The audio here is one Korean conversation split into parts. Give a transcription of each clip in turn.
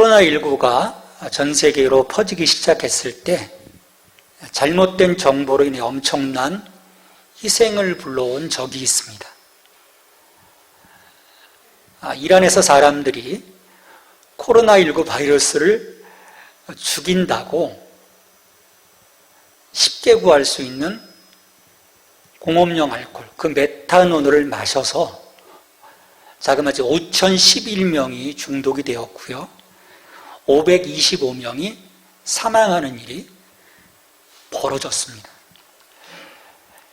코로나19가 전 세계로 퍼지기 시작했을 때 잘못된 정보로 인해 엄청난 희생을 불러온 적이 있습니다. 이란에서 사람들이 코로나19 바이러스를 죽인다고 쉽게 구할 수 있는 공업용 알코올, 그 메탄올을 마셔서 자그마치 5,011명이 중독이 되었고요. 525명이 사망하는 일이 벌어졌습니다.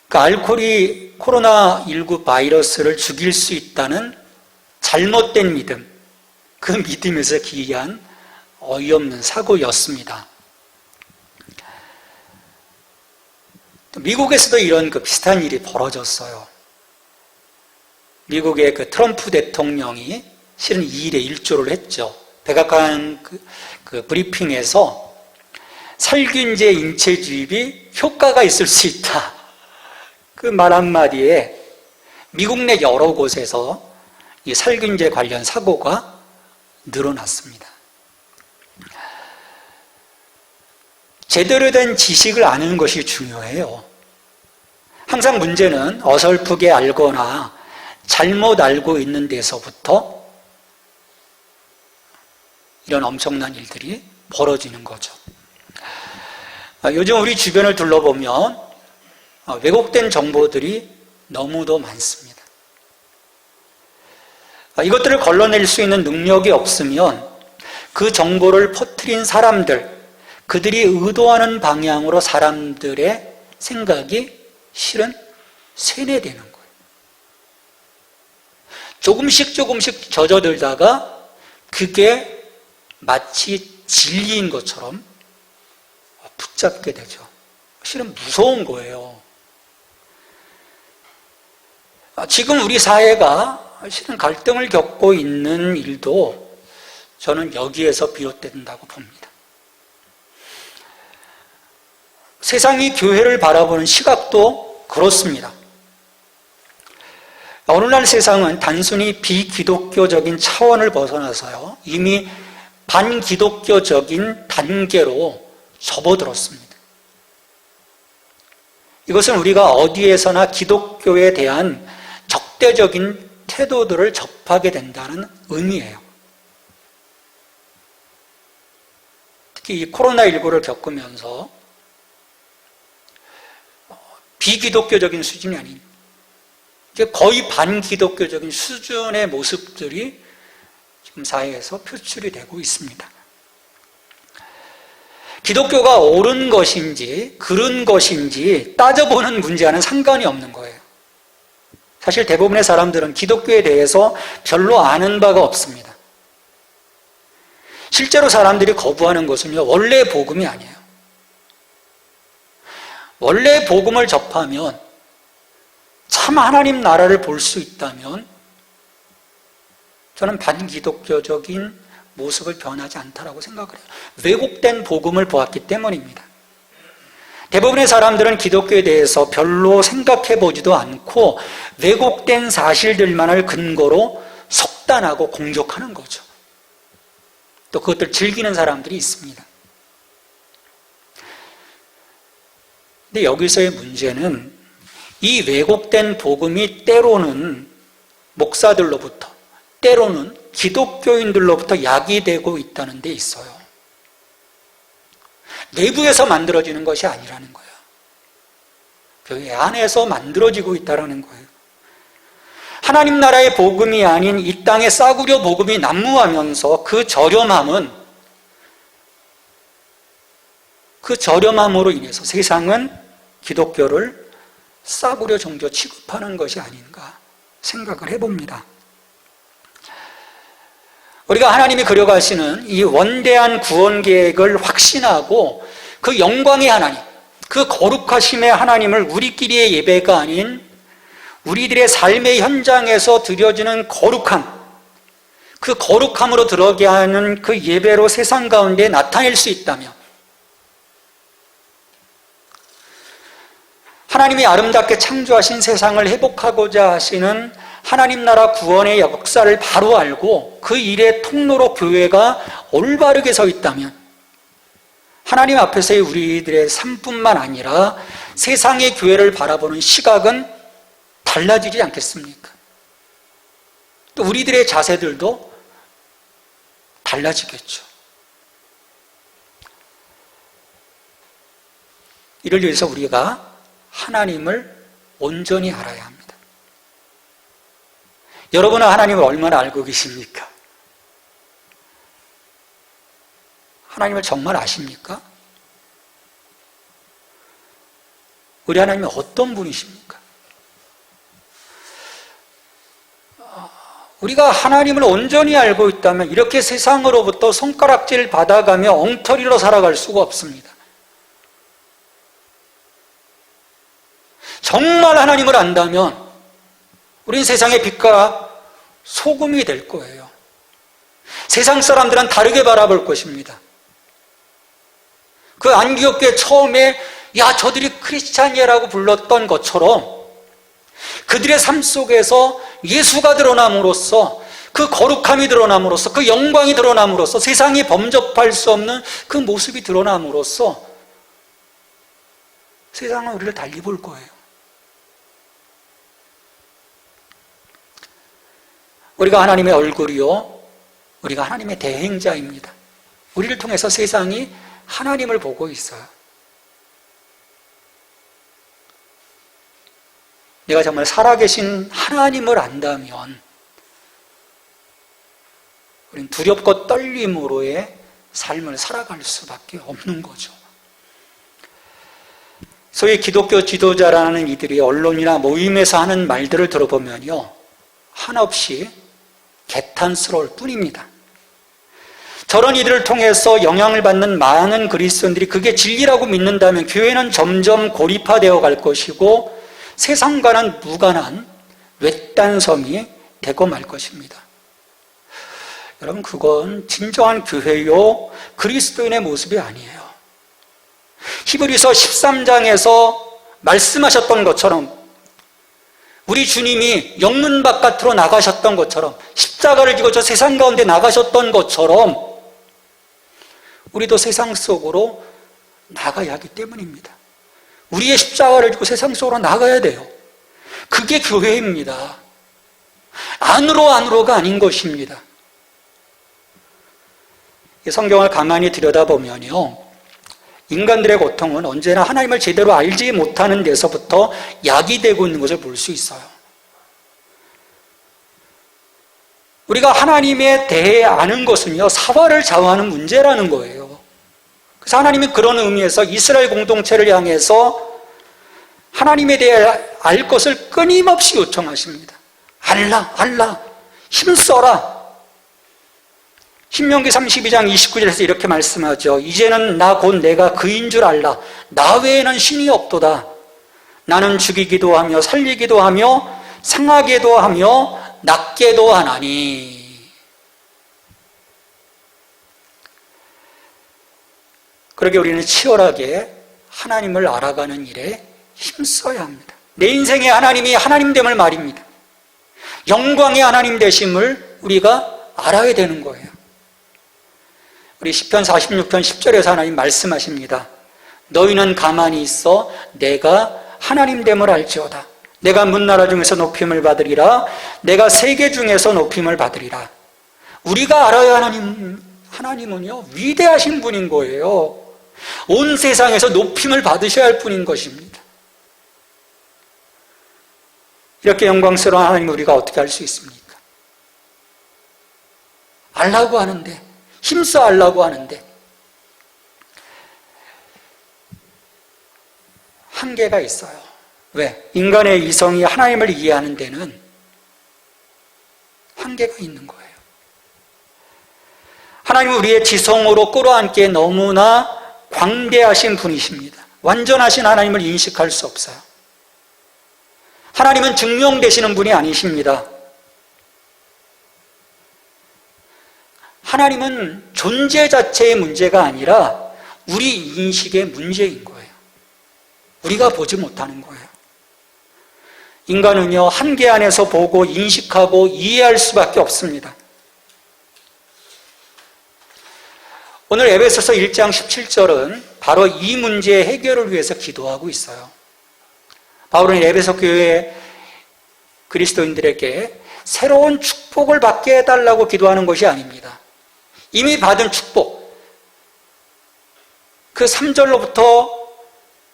그 알코올이 코로나19 바이러스를 죽일 수 있다는 잘못된 믿음, 그 믿음에서 기이한 어이없는 사고였습니다. 미국에서도 이런 비슷한 일이 벌어졌어요. 미국의 트럼프 대통령이 실은 이 일에 일조를 했죠. 백악관 브리핑에서 살균제 인체 주입이 효과가 있을 수 있다. 그 말 한마디에 미국 내 여러 곳에서 이 살균제 관련 사고가 늘어났습니다. 제대로 된 지식을 아는 것이 중요해요. 항상 문제는 어설프게 알거나 잘못 알고 있는 데서부터 이런 엄청난 일들이 벌어지는 거죠. 요즘 우리 주변을 둘러보면 왜곡된 정보들이 너무도 많습니다. 이것들을 걸러낼 수 있는 능력이 없으면 그 정보를 퍼뜨린 사람들, 그들이 의도하는 방향으로 사람들의 생각이 실은 세뇌되는 거예요. 조금씩 젖어들다가 그게 마치 진리인 것처럼 붙잡게 되죠. 실은 무서운 거예요. 지금 우리 사회가 실은 갈등을 겪고 있는 일도 저는 여기에서 비롯된다고 봅니다. 세상이 교회를 바라보는 시각도 그렇습니다. 오늘날 세상은 단순히 비기독교적인 차원을 벗어나서요, 이미 반기독교적인 단계로 접어들었습니다. 이것은 우리가 어디에서나 기독교에 대한 적대적인 태도들을 접하게 된다는 의미예요. 특히 이 코로나19를 겪으면서 비기독교적인 수준이 아닌 이제 거의 반기독교적인 수준의 모습들이 지금 사회에서 표출이 되고 있습니다. 기독교가 옳은 것인지 그른 것인지 따져보는 문제와는 상관이 없는 거예요. 사실 대부분의 사람들은 기독교에 대해서 별로 아는 바가 없습니다. 실제로 사람들이 거부하는 것은요, 원래 복음이 아니에요. 원래 복음을 접하면 참 하나님 나라를 볼 수 있다면 저는 반기독교적인 모습을 변하지 않다라고 생각을 해요. 왜곡된 복음을 보았기 때문입니다. 대부분의 사람들은 기독교에 대해서 별로 생각해 보지도 않고 왜곡된 사실들만을 근거로 속단하고 공격하는 거죠. 또 그것들 즐기는 사람들이 있습니다. 근데 여기서의 문제는 이 왜곡된 복음이 때로는 목사들로부터, 때로는 기독교인들로부터 야기되고 있다는 데 있어요. 내부에서 만들어지는 것이 아니라는 거예요. 교회 안에서 만들어지고 있다는 거예요. 하나님 나라의 복음이 아닌 이 땅의 싸구려 복음이 난무하면서 그 저렴함으로 인해서 세상은 기독교를 싸구려 종교 취급하는 것이 아닌가 생각을 해봅니다. 우리가 하나님이 그려가시는 이 원대한 구원 계획을 확신하고 그 영광의 하나님, 그 거룩하심의 하나님을 우리끼리의 예배가 아닌 우리들의 삶의 현장에서 드려지는 거룩함, 그 거룩함으로 들어가게 하는 그 예배로 세상 가운데 나타낼 수 있다면 하나님이 아름답게 창조하신 세상을 회복하고자 하시는 하나님 나라 구원의 역사를 바로 알고 그 일의 통로로 교회가 올바르게 서 있다면 하나님 앞에서의 우리들의 삶뿐만 아니라 세상의 교회를 바라보는 시각은 달라지지 않겠습니까? 또 우리들의 자세들도 달라지겠죠. 이를 위해서 우리가 하나님을 온전히 알아야 합니다. 여러분은 하나님을 얼마나 알고 계십니까? 하나님을 정말 아십니까? 우리 하나님은 어떤 분이십니까? 우리가 하나님을 온전히 알고 있다면 이렇게 세상으로부터 손가락질 받아가며 엉터리로 살아갈 수가 없습니다. 정말 하나님을 안다면 우린 세상의 빛과 소금이 될 거예요. 세상 사람들은 다르게 바라볼 것입니다. 그 안디옥교회 처음에 야 저들이 크리스찬이라고 불렀던 것처럼 그들의 삶 속에서 예수가 드러남으로써 그 거룩함이 드러남으로써 그 영광이 드러남으로써 세상이 범접할 수 없는 그 모습이 드러남으로써 세상은 우리를 달리 볼 거예요. 우리가 하나님의 얼굴이요, 우리가 하나님의 대행자입니다. 우리를 통해서 세상이 하나님을 보고 있어요. 내가 정말 살아계신 하나님을 안다면 우리는 두렵고 떨림으로의 삶을 살아갈 수밖에 없는 거죠. 소위 기독교 지도자라는 이들이 언론이나 모임에서 하는 말들을 들어보면요, 한없이 개탄스러울 뿐입니다. 저런 이들을 통해서 영향을 받는 많은 그리스도인들이 그게 진리라고 믿는다면 교회는 점점 고립화되어 갈 것이고 세상과는 무관한 외딴섬이 되고 말 것입니다. 여러분, 그건 진정한 교회요 그리스도인의 모습이 아니에요. 히브리서 13장에서 말씀하셨던 것처럼 우리 주님이 영문 바깥으로 나가셨던 것처럼 십자가를 지고 저 세상 가운데 나가셨던 것처럼 우리도 세상 속으로 나가야 하기 때문입니다. 우리의 십자가를 지고 세상 속으로 나가야 돼요. 그게 교회입니다. 안으로가 아닌 것입니다. 성경을 가만히 들여다보면요, 인간들의 고통은 언제나 하나님을 제대로 알지 못하는 데서부터 야기되고 있는 것을 볼 수 있어요. 우리가 하나님에 대해 아는 것은요, 사활을 좌우하는 문제라는 거예요. 그래서 하나님은 그런 의미에서 이스라엘 공동체를 향해서 하나님에 대해 알 것을 끊임없이 요청하십니다. 알라, 힘써라. 신명기 32장 29절에서 이렇게 말씀하죠. 이제는 나 곧 내가 그인 줄 알라. 나 외에는 신이 없도다. 나는 죽이기도 하며 살리기도 하며 상하게도 하며 낫게도 하나니. 그러게 우리는 치열하게 하나님을 알아가는 일에 힘써야 합니다. 내 인생의 하나님이 하나님됨을 말입니다. 영광의 하나님 되심을 우리가 알아야 되는 거예요. 우리 시편 46편 10절에서 하나님 말씀하십니다. 너희는 가만히 있어 내가 하나님됨을 알지어다. 내가 문나라 중에서 높임을 받으리라. 내가 세계 중에서 높임을 받으리라. 우리가 알아야 하나님은요, 위대하신 분인 거예요. 온 세상에서 높임을 받으셔야 할 분인 것입니다. 이렇게 영광스러운 하나님을 우리가 어떻게 알 수 있습니까? 알라고 하는데, 힘써 알라고 하는데 한계가 있어요. 왜? 인간의 이성이 하나님을 이해하는 데는 한계가 있는 거예요. 하나님은 우리의 지성으로 끌어안기에 너무나 광대하신 분이십니다. 완전하신 하나님을 인식할 수 없어요. 하나님은 증명되시는 분이 아니십니다. 하나님은 존재 자체의 문제가 아니라 우리 인식의 문제인 거예요. 우리가 보지 못하는 거예요. 인간은요, 한계 안에서 보고 인식하고 이해할 수밖에 없습니다. 오늘 에베소서 1장 17절은 바로 이 문제의 해결을 위해서 기도하고 있어요. 바울은 에베소 교회 그리스도인들에게 새로운 축복을 받게 해달라고 기도하는 것이 아닙니다. 이미 받은 축복, 그 3절로부터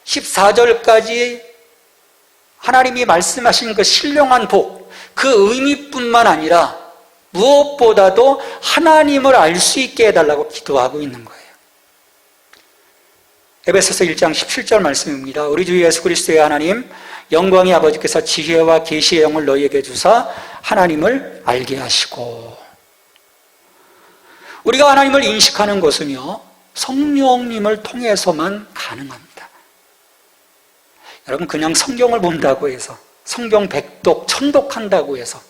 14절까지 하나님이 말씀하신 그 신령한 복, 그 의미뿐만 아니라 무엇보다도 하나님을 알 수 있게 해달라고 기도하고 있는 거예요. 에베소서 1장 17절 말씀입니다. 우리 주 예수 그리스도의 하나님, 영광의 아버지께서 지혜와 계시의 영을 너희에게 주사 하나님을 알게 하시고. 우리가 하나님을 인식하는 것은요, 성령님을 통해서만 가능합니다. 여러분, 그냥 성경을 본다고 해서, 성경 백독, 천독한다고 해서,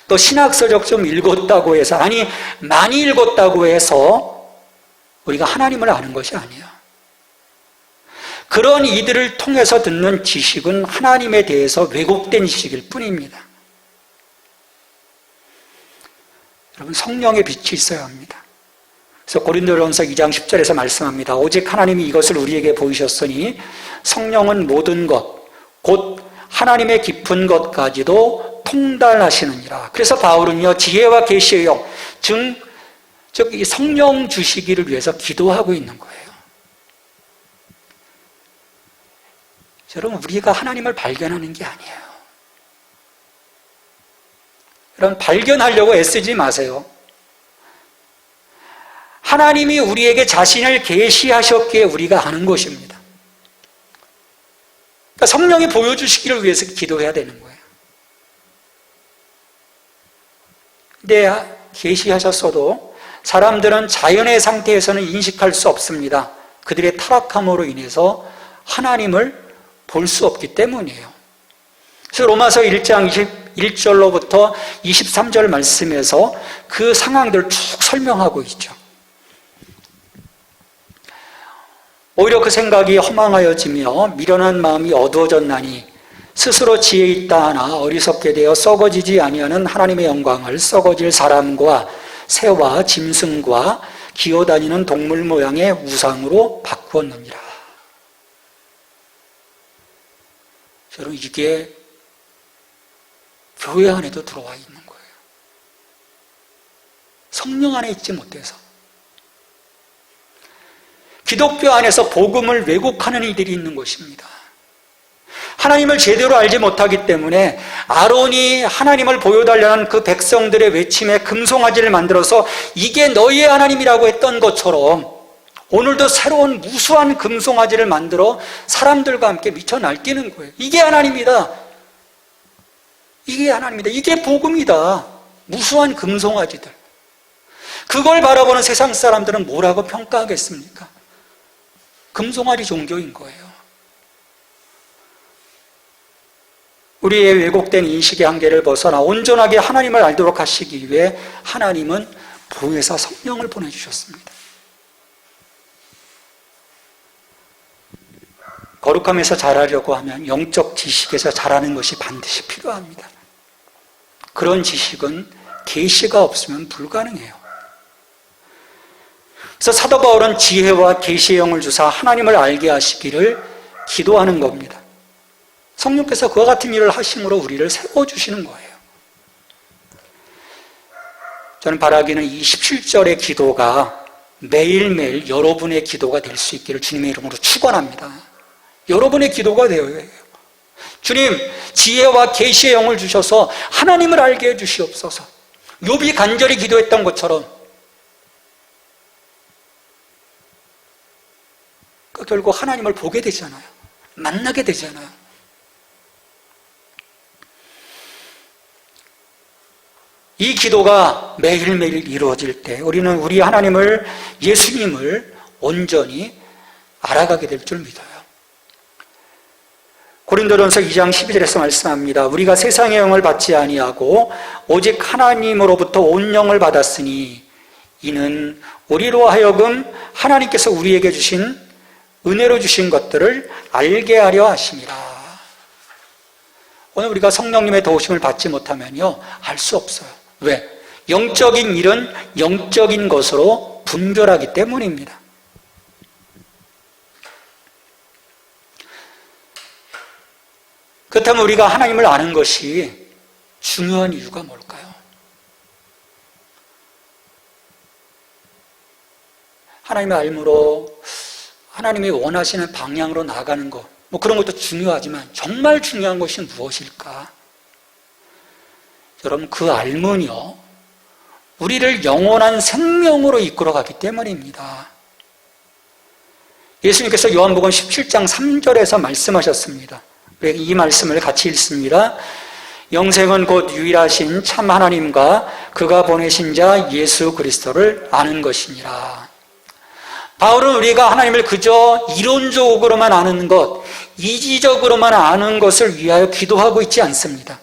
또 신학서적 좀 읽었다고 해서, 아니 많이 읽었다고 해서 우리가 하나님을 아는 것이 아니에요. 그런 이들을 통해서 듣는 지식은 하나님에 대해서 왜곡된 지식일 뿐입니다. 여러분, 성령의 빛이 있어야 합니다. 그래서 고린도전서 2장 10절에서 말씀합니다. 오직 하나님이 이것을 우리에게 보이셨으니 성령은 모든 것, 곧 하나님의 깊은 것까지도 통달하시느니라. 그래서 바울은요, 지혜와 계시의 영, 즉 이 성령 주시기를 위해서 기도하고 있는 거예요. 여러분, 우리가 하나님을 발견하는 게 아니에요. 여러분, 발견하려고 애쓰지 마세요. 하나님이 우리에게 자신을 계시하셨기에 우리가 아는 것입니다. 그러니까 성령이 보여주시기를 위해서 기도해야 되는 거예요. 근데 계시하셨어도 사람들은 자연의 상태에서는 인식할 수 없습니다. 그들의 타락함으로 인해서 하나님을 볼 수 없기 때문이에요. 그래서 로마서 1장 21절로부터 23절 말씀에서 그 상황들을 쭉 설명하고 있죠. 오히려 그 생각이 허망하여지며 미련한 마음이 어두워졌나니 스스로 지혜 있다 하나 어리석게 되어 썩어지지 아니하는 하나님의 영광을 썩어질 사람과 새와 짐승과 기어다니는 동물 모양의 우상으로 바꾸었느니라. 여러분, 이게 교회 안에도 들어와 있는 거예요. 성령 안에 있지 못해서. 기독교 안에서 복음을 왜곡하는 이들이 있는 것입니다. 하나님을 제대로 알지 못하기 때문에 아론이 하나님을 보여달라는 그 백성들의 외침에 금송아지를 만들어서 이게 너희의 하나님이라고 했던 것처럼 오늘도 새로운 무수한 금송아지를 만들어 사람들과 함께 미쳐 날뛰는 거예요. 이게 하나님이다. 이게 하나님이다. 이게 복음이다. 무수한 금송아지들. 그걸 바라보는 세상 사람들은 뭐라고 평가하겠습니까? 금송아지 종교인 거예요. 우리의 왜곡된 인식의 한계를 벗어나 온전하게 하나님을 알도록 하시기 위해 하나님은 보혜사 성령을 보내주셨습니다. 거룩함에서 자라려고 하면 영적 지식에서 자라는 것이 반드시 필요합니다. 그런 지식은 계시가 없으면 불가능해요. 그래서 사도 바울은 지혜와 계시의 영을 주사 하나님을 알게 하시기를 기도하는 겁니다. 성령께서 그와 같은 일을 하심으로 우리를 세워주시는 거예요. 저는 바라기는 이 17절의 기도가 매일매일 여러분의 기도가 될 수 있기를 주님의 이름으로 축원합니다. 여러분의 기도가 되어야 해요. 주님, 지혜와 계시의 영을 주셔서 하나님을 알게 해주시옵소서. 욥이 간절히 기도했던 것처럼 결국 하나님을 보게 되잖아요. 만나게 되잖아요. 이 기도가 매일매일 이루어질 때 우리는 우리 하나님을, 예수님을 온전히 알아가게 될 줄 믿어요. 고린도전서 2장 12절에서 말씀합니다. 우리가 세상의 영을 받지 아니하고 오직 하나님으로부터 온 영을 받았으니 이는 우리로 하여금 하나님께서 우리에게 주신 은혜로 주신 것들을 알게 하려 하심이라. 오늘 우리가 성령님의 도우심을 받지 못하면요, 알 수 없어요. 왜? 영적인 일은 영적인 것으로 분별하기 때문입니다. 그렇다면 우리가 하나님을 아는 것이 중요한 이유가 뭘까요? 하나님의 알므로 하나님이 원하시는 방향으로 나가는 것, 뭐 그런 것도 중요하지만 정말 중요한 것이 무엇일까? 여러분, 그 알문이요, 우리를 영원한 생명으로 이끌어가기 때문입니다. 예수님께서 요한복음 17장 3절에서 말씀하셨습니다. 이 말씀을 같이 읽습니다. 영생은 곧 유일하신 참 하나님과 그가 보내신 자 예수 그리스도를 아는 것이니라. 바울은 우리가 하나님을 그저 이론적으로만 아는 것, 이지적으로만 아는 것을 위하여 기도하고 있지 않습니다.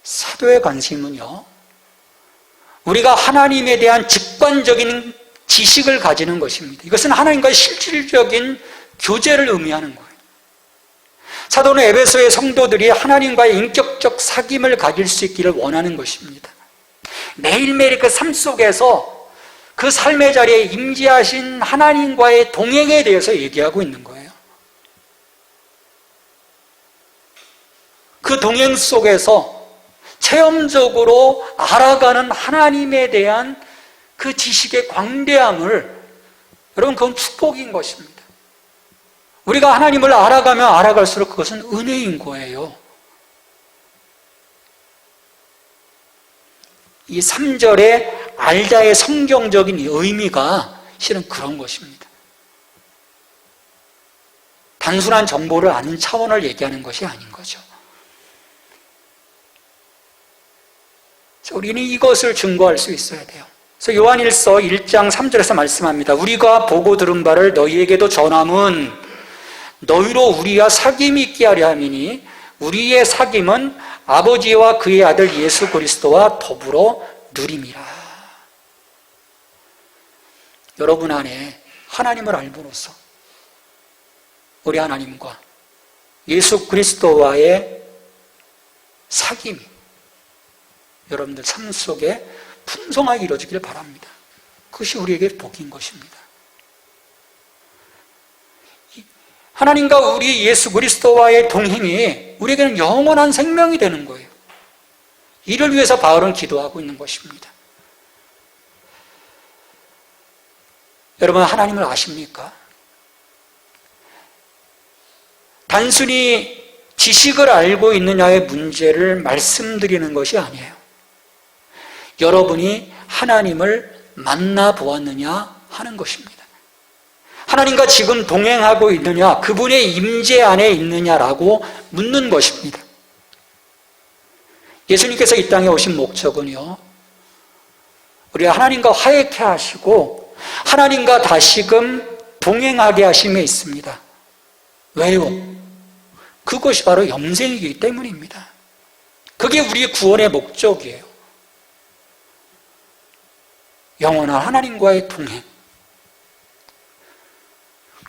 사도의 관심은요, 우리가 하나님에 대한 직관적인 지식을 가지는 것입니다. 이것은 하나님과의 실질적인 교제를 의미하는 거예요. 사도는 에베소의 성도들이 하나님과의 인격적 사귐을 가질 수 있기를 원하는 것입니다. 매일매일 그 삶 속에서 그 삶의 자리에 임재하신 하나님과의 동행에 대해서 얘기하고 있는 거예요. 그 동행 속에서 체험적으로 알아가는 하나님에 대한 그 지식의 광대함을, 여러분, 그건 축복인 것입니다. 우리가 하나님을 알아가면 알아갈수록 그것은 은혜인 거예요. 이 3절의 알다의 성경적인 의미가 실은 그런 것입니다. 단순한 정보를 아는 차원을 얘기하는 것이 아닌 거죠. 우리는 이것을 증거할 수 있어야 돼요. 그래서 요한일서 1장 3절에서 말씀합니다. 우리가 보고 들은 바를 너희에게도 전함은 너희로 우리와 사귐이 있게 하려 함이니 우리의 사귐은 아버지와 그의 아들 예수 그리스도와 더불어 누림이라. 여러분 안에 하나님을 알므로써 우리 하나님과 예수 그리스도와의 사귐이 여러분들 삶 속에 풍성하게 이루어지길 바랍니다. 그것이 우리에게 복인 것입니다. 하나님과 우리 예수 그리스도와의 동행이 우리에게는 영원한 생명이 되는 거예요. 이를 위해서 바울은 기도하고 있는 것입니다. 여러분, 하나님을 아십니까? 단순히 지식을 알고 있느냐의 문제를 말씀드리는 것이 아니에요. 여러분이 하나님을 만나보았느냐 하는 것입니다. 하나님과 지금 동행하고 있느냐, 그분의 임재 안에 있느냐라고 묻는 것입니다. 예수님께서 이 땅에 오신 목적은요, 우리가 하나님과 화해케 하시고 하나님과 다시금 동행하게 하심에 있습니다. 왜요? 그것이 바로 영생이기 때문입니다. 그게 우리의 구원의 목적이에요. 영원한 하나님과의 동행.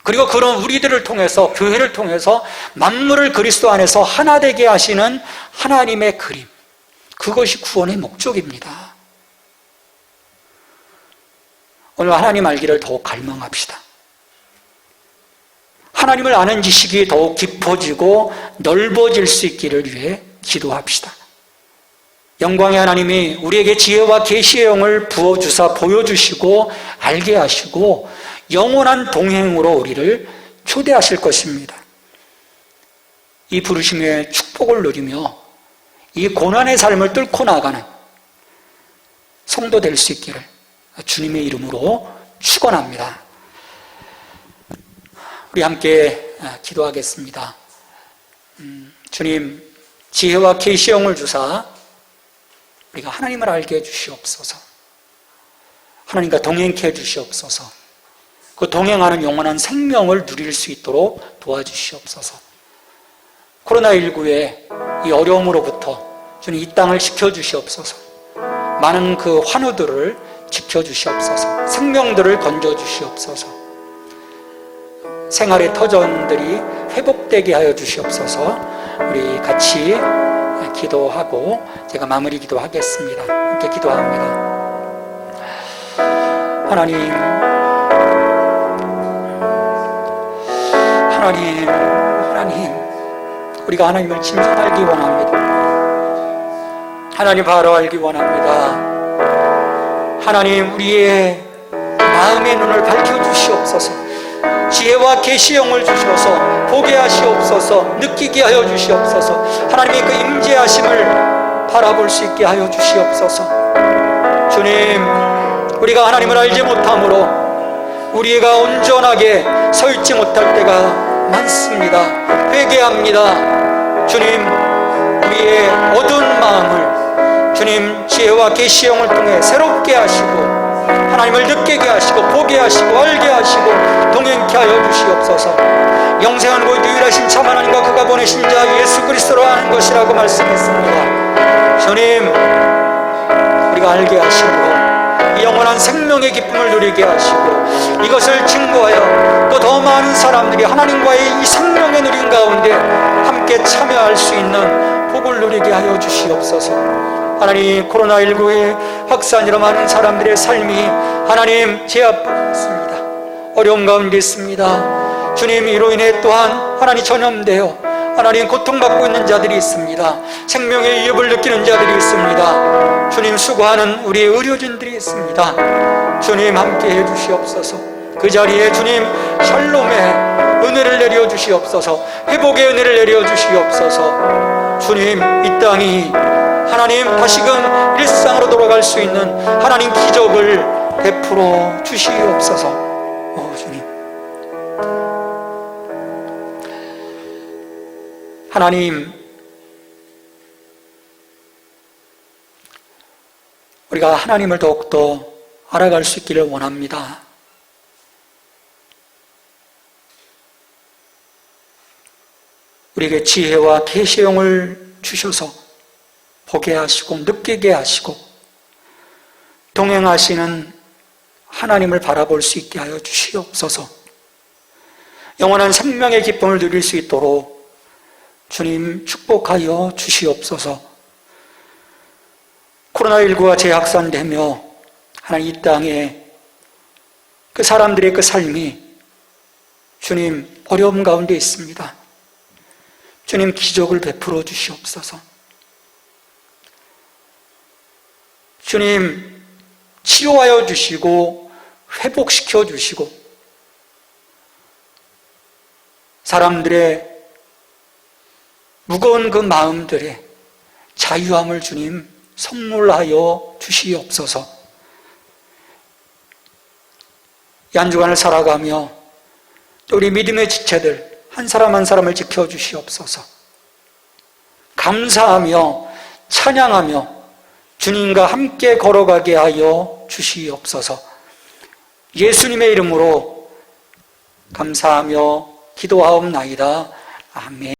그리고 그런 우리들을 통해서, 교회를 통해서 만물을 그리스도 안에서 하나 되게 하시는 하나님의 그림. 그것이 구원의 목적입니다. 오늘 하나님 알기를 더욱 갈망합시다. 하나님을 아는 지식이 더욱 깊어지고 넓어질 수 있기를 위해 기도합시다. 영광의 하나님이 우리에게 지혜와 계시의 영을 부어주사 보여주시고 알게 하시고 영원한 동행으로 우리를 초대하실 것입니다. 이 부르심의 축복을 누리며 이 고난의 삶을 뚫고 나가는 성도 될 수 있기를 주님의 이름으로 축원합니다. 우리 함께 기도하겠습니다. 주님, 지혜와 계시의 영을 주사 우리가 하나님을 알게 해주시옵소서. 하나님과 동행케 해주시옵소서. 그 동행하는 영원한 생명을 누릴 수 있도록 도와주시옵소서. 코로나19의 이 어려움으로부터 주님 이 땅을 지켜주시옵소서. 많은 그 환우들을 지켜주시옵소서. 생명들을 건져주시옵소서. 생활의 터전들이 회복되게 하여 주시옵소서. 우리 같이 기도하고 제가 마무리 기도하겠습니다. 이렇게 기도합니다. 하나님, 우리가 하나님을 진정 알기 원합니다. 하나님 바로 알기 원합니다. 하나님, 우리의 마음의 눈을 밝혀주시옵소서. 지혜와 계시형을 주셔서 보게 하시옵소서. 느끼게 하여 주시옵소서. 하나님의 그 임재하심을 바라볼 수 있게 하여 주시옵소서. 주님, 우리가 하나님을 알지 못함으로 우리가 온전하게 서 있지 못할 때가 많습니다. 회개합니다. 주님, 우리의 어두운 마음을 주님 지혜와 계시형을 통해 새롭게 하시고 하나님을 느끼게 하시고 보게 하시고 알게 하시고 동행케 하여 주시옵소서. 영생한 곧 유일하신 참 하나님과 그가 보내신 자 예수 그리스도로 아는 것이라고 말씀했습니다. 주님, 우리가 알게 하시고 이 영원한 생명의 기쁨을 누리게 하시고 이것을 증거하여 또 더 많은 사람들이 하나님과의 이 생명의 누림 가운데 함께 참여할 수 있는 복을 누리게 하여 주시옵소서. 하나님, 코로나19의 확산으로 많은 사람들의 삶이 하나님 제압받고 있습니다. 어려움 가운데 있습니다. 주님, 이로 인해 또한 하나님 전염되어 하나님 고통받고 있는 자들이 있습니다. 생명의 위협을 느끼는 자들이 있습니다. 주님, 수고하는 우리의 의료진들이 있습니다. 주님, 함께해 주시옵소서. 그 자리에 주님 샬롬의 은혜를 내려 주시옵소서. 회복의 은혜를 내려 주시옵소서. 주님, 이 땅이 하나님 다시금 일상으로 돌아갈 수 있는 하나님 기적을 베풀어 주시옵소서. 주님, 하나님, 우리가 하나님을 더욱더 알아갈 수 있기를 원합니다. 우리에게 지혜와 계시형을 주셔서 보게 하시고 느끼게 하시고 동행하시는 하나님을 바라볼 수 있게 하여 주시옵소서. 영원한 생명의 기쁨을 누릴 수 있도록 주님 축복하여 주시옵소서. 코로나19가 재확산되며 하나님 이 땅에 그 사람들의 그 삶이 주님 어려움 가운데 있습니다. 주님, 기적을 베풀어 주시옵소서. 주님, 치료하여 주시고 회복시켜 주시고 사람들의 무거운 그 마음들의 자유함을 주님 선물하여 주시옵소서. 이 한 주간을 살아가며 또 우리 믿음의 지체들 한 사람 한 사람을 지켜주시옵소서. 감사하며 찬양하며 주님과 함께 걸어가게 하여 주시옵소서. 예수님의 이름으로 감사하며 기도하옵나이다. 아멘.